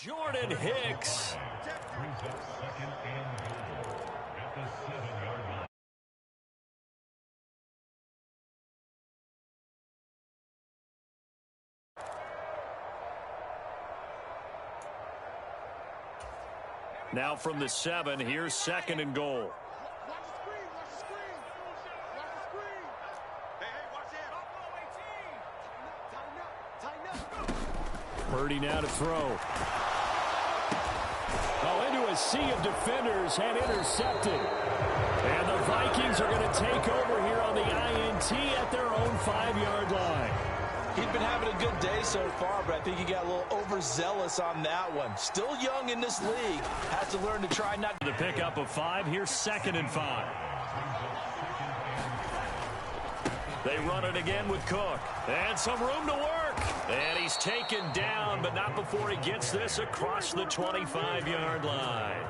Jordan Hicks. Brings up second and goal at the 7-yard line. Now from the 7, here's second and goal. Purdy now to throw. Oh, into a sea of defenders and intercepted. And the Vikings are going to take over here on the INT at their own 5-yard line. He's been having a good day so far, but I think he got a little overzealous on that one. Still young in this league. Has to learn to try not to. The pickup of 5. Here's second and 5. They run it again with Cook. And some room to work. And he's taken down, but not before he gets this across the 25-yard line.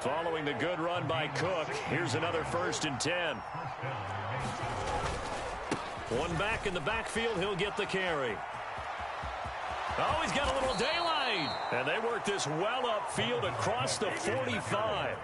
Following the good run by Cook, here's another 1st and 10. One back in the backfield, he'll get the carry. Oh, he's got a little daylight. And they work this well upfield across the 45.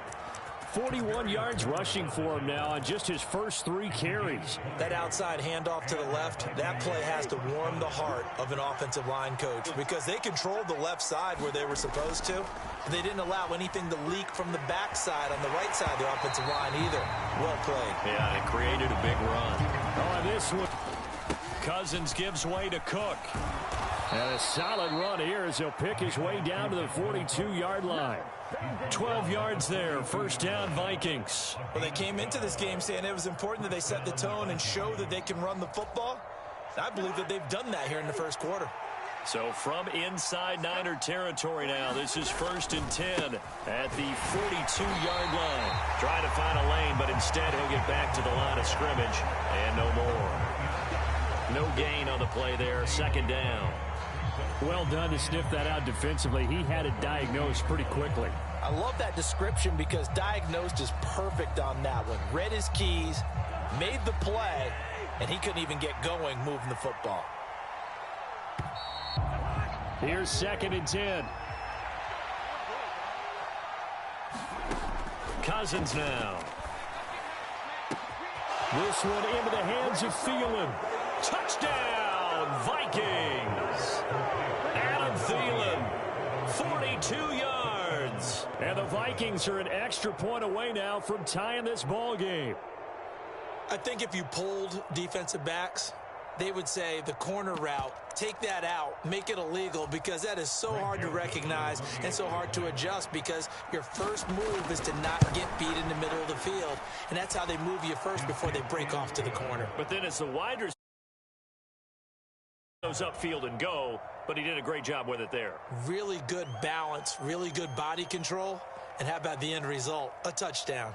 41 yards rushing for him now on just his first 3 carries. That outside handoff to the left, that play has to warm the heart of an offensive line coach because they controlled the left side where they were supposed to. They didn't allow anything to leak from the backside on the right side of the offensive line either. Well played. Yeah, and it created a big run. Oh, and this one, Cousins gives way to Cook. And a solid run here as he'll pick his way down to the 42-yard line. 12 yards there, 1st down Vikings. Well, they came into this game saying it was important that they set the tone and show that they can run the football. I believe that they've done that here in the first quarter. So from inside Niner territory now, this is 1st and 10 at the 42-yard line. Trying to find a lane, but instead he'll get back to the line of scrimmage and no more. No gain on the play there, 2nd down. Well done to sniff that out defensively. He had it diagnosed pretty quickly. I love that description because diagnosed is perfect on that one. Read his keys, made the play, and he couldn't even get going moving the football. Here's 2nd and 10. Cousins now. This one into the hands of Thielen. Touchdown, Vikings. Adam Thielen, 42 yards. And the Vikings are an extra point away now from tying this ball game. I think if you polled defensive backs, they would say the corner route, take that out, make it illegal, because that is so hard to recognize and so hard to adjust because your first move is to not get beat in the middle of the field. And that's how they move you first before they break off to the corner. But then it's the wide receiver goes upfield and go, but he did a great job with it there. Really good balance, really good body control. And how about the end result? A touchdown.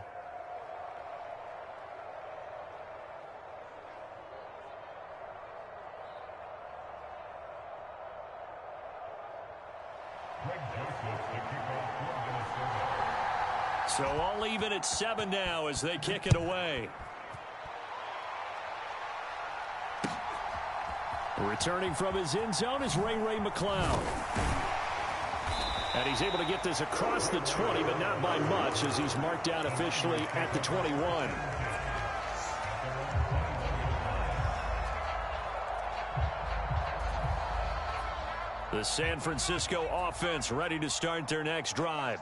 So all even at 7 now as they kick it away. Returning from his end zone is Ray McCloud. And he's able to get this across the 20, but not by much as he's marked down officially at the 21. The San Francisco offense ready to start their next drive.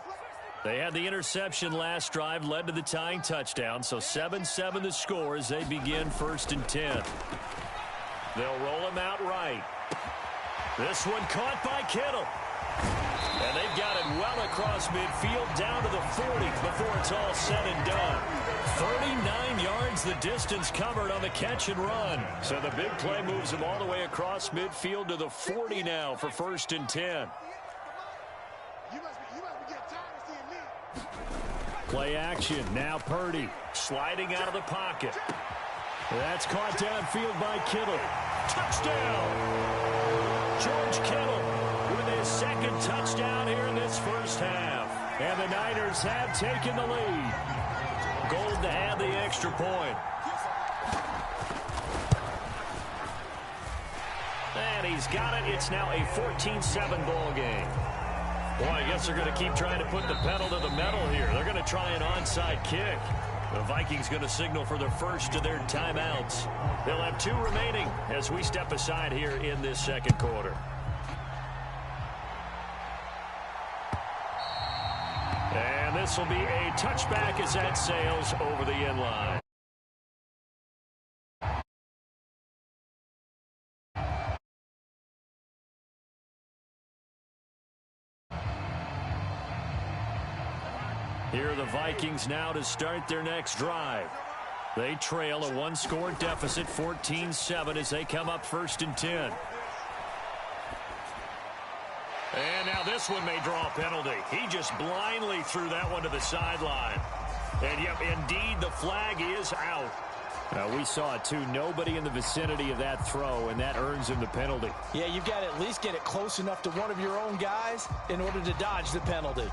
They had the interception last drive, led to the tying touchdown, so 7-7 the score as they begin 1st and 10. They'll roll him out right. This one caught by Kittle. And they've got it well across midfield down to the 40 before it's all said and done. 39 yards the distance covered on the catch and run. So the big play moves him all the way across midfield to the 40 now for 1st and 10. Play action. Now Purdy. Sliding out of the pocket. That's caught downfield by Kittle. Touchdown! George Kittle with his 2nd touchdown here in this first half. And the Niners have taken the lead. Gold to add the extra point. And he's got it. It's now a 14-7 ball game. Well, I guess they're going to keep trying to put the pedal to the metal here. They're going to try an onside kick. The Vikings going to signal for the first of their timeouts. They'll have 2 remaining as we step aside here in this second quarter. And this will be a touchback as that sails over the end line. Here are the Vikings now to start their next drive. They trail a 1-score deficit, 14-7, as they come up 1st and 10. And now this one may draw a penalty. He just blindly threw that one to the sideline. And, yep, indeed, the flag is out. We saw it, too. Nobody in the vicinity of that throw, and that earns him the penalty. Yeah, you've got to at least get it close enough to one of your own guys in order to dodge the penalty.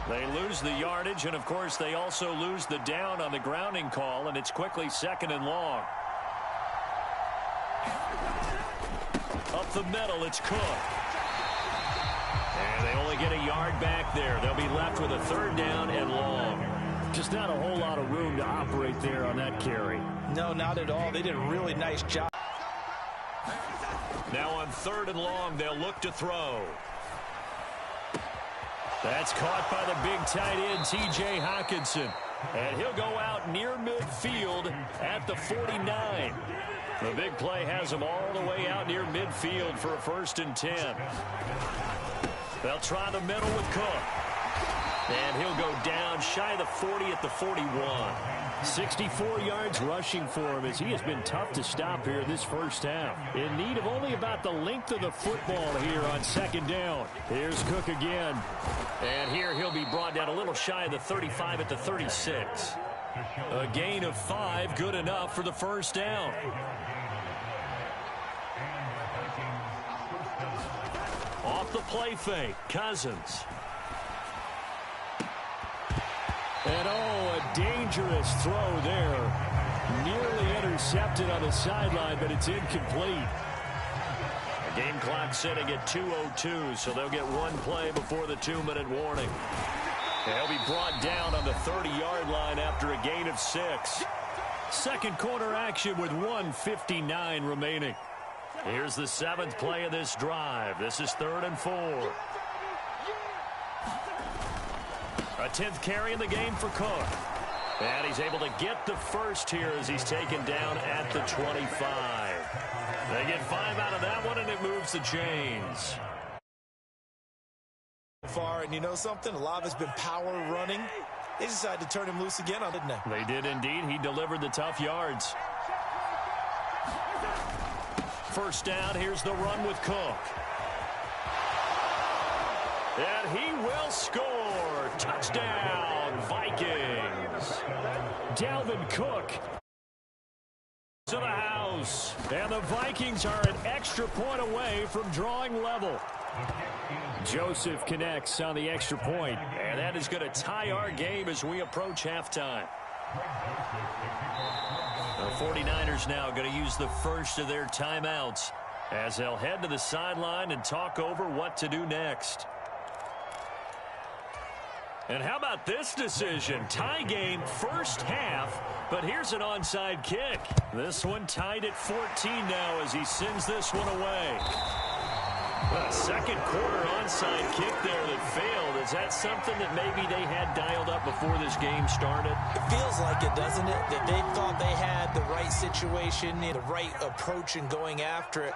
They lose the yardage, and, of course, they also lose the down on the grounding call, and it's quickly 2nd and long. Up the middle, it's Cook. And they only get a yard back there. They'll be left with a 3rd down and long. Just not a whole lot of room to operate there on that carry. No, not at all. They did a really nice job. Now on 3rd and long, they'll look to throw. That's caught by the big tight end, T.J. Hockenson. And he'll go out near midfield at the 49. The big play has him all the way out near midfield for a 1st and 10. They'll try the middle with Cook. And he'll go down shy of the 40 at the 41. 64 yards rushing for him as he has been tough to stop here this first half. In need of only about the length of the football here on 2nd down. Here's Cook again. And here he'll be brought down a little shy of the 35 at the 36. A gain of 5, good enough for the 1st down. Off the play fake, Cousins. And a dangerous throw there. Nearly intercepted on the sideline, but it's incomplete. The game clock sitting at 2:02, so they'll get 1 play before the 2-minute warning. And he'll be brought down on the 30-yard line after a gain of 6. Second quarter action with 1:59 remaining. Here's the 7th play of this drive. This is 3rd and 4. A 10th carry in the game for Cook. And he's able to get the first here as he's taken down at the 25. They get 5 out of that one, and it moves the chains. Far, and you know something? A lot of it's been power running. They decided to turn him loose again, didn't they? They did indeed. He delivered the tough yards. 1st down, here's the run with Cook. And he will score. Touchdown, Vikings. Dalvin Cook to the house. And the Vikings are an extra point away from drawing level. Joseph connects on the extra point. And that is going to tie our game as we approach halftime. The 49ers now going to use the first of their timeouts as they'll head to the sideline and talk over what to do next. And how about this decision? Tie game, first half, but here's an onside kick. This one tied at 14 now as he sends this one away. A second quarter onside kick there that failed. Is that something that maybe they had dialed up before this game started? It feels like it, doesn't it? That they thought they had the right situation, the right approach in going after it.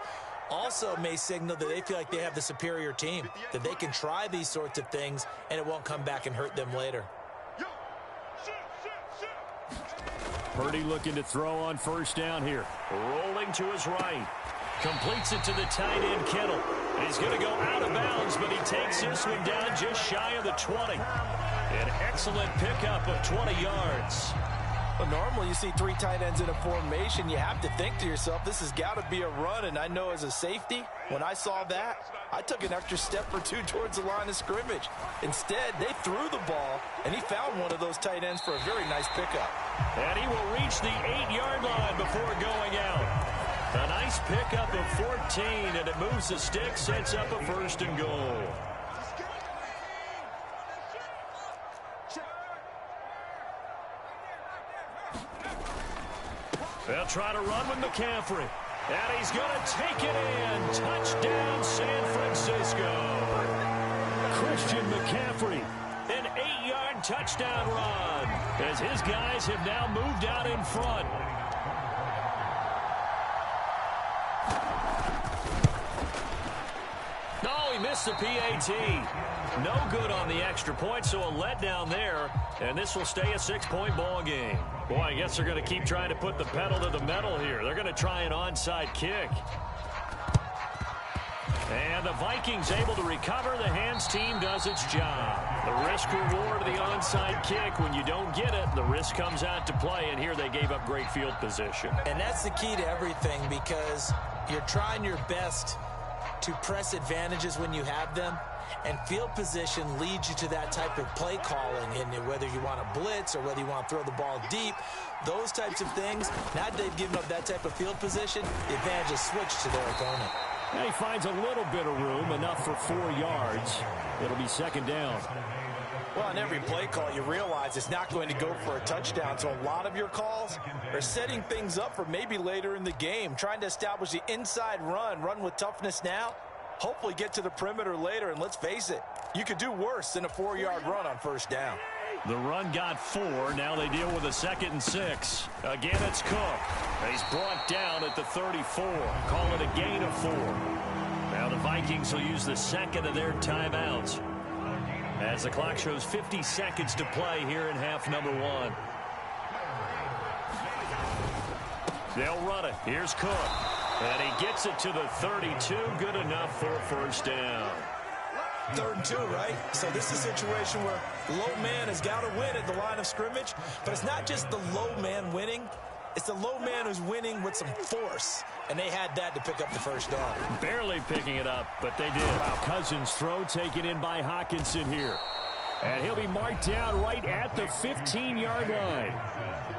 Also may signal that they feel like they have the superior team, that they can try these sorts of things and it won't come back and hurt them later. Purdy looking to throw on 1st down here. Rolling to his right. Completes it to the tight end, Kittle. He's going to go out of bounds, but he takes this one down just shy of the 20. An excellent pickup of 20 yards. Well, normally you see 3 tight ends in a formation. You have to think to yourself, this has got to be a run. And I know as a safety, when I saw that, I took an extra step or 2 towards the line of scrimmage. Instead, they threw the ball, and he found one of those tight ends for a very nice pickup. And he will reach the 8-yard line before going out. A nice pickup of 14, and it moves the stick, sets up a 1st and goal. They'll try to run with McCaffrey. And he's going to take it in. Touchdown, San Francisco. Christian McCaffrey. An 8-yard touchdown run as his guys have now moved out in front. No, he missed the PAT. No good on the extra point, so a letdown there. And this will stay a 6-point ball game. Boy, I guess they're going to keep trying to put the pedal to the metal here. They're going to try an onside kick. And the Vikings able to recover. The hands team does its job. The risk-reward of the onside kick. When you don't get it, the risk comes out to play. And here they gave up great field position. And that's the key to everything, because you're trying your best to press advantages when you have them. And field position leads you to that type of play calling. And whether you want to blitz or whether you want to throw the ball deep, those types of things, now that they've given up that type of field position, the advantage is switched to their opponent. And he finds a little bit of room, enough for 4 yards. It'll be 2nd down. Well, on every play call, you realize it's not going to go for a touchdown. So a lot of your calls are setting things up for maybe later in the game, trying to establish the inside run with toughness now, hopefully get to the perimeter later. And let's face it, you could do worse than a 4-yard run on 1st down. The run got 4. Now they deal with a 2nd and 6. Again, it's Cook. He's brought down at the 34. Call it a gain of 4. Now the Vikings will use the 2nd of their timeouts as the clock shows 50 seconds to play here in half number 1. They'll run it. Here's Cook. And he gets it to the 32. Good enough for a 1st down. 3rd and 2, right? So this is a situation where low man has got to win at the line of scrimmage. But it's not just the low man winning. It's the low man who's winning with some force. And they had that to pick up the 1st down. Barely picking it up, but they did. Wow, Cousins' throw taken in by Hawkinson here. And he'll be marked down right at the 15-yard line.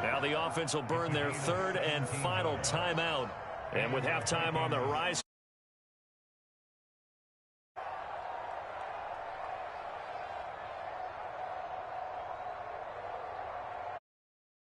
Now the offense will burn their 3rd and final timeout. And with halftime on the horizon,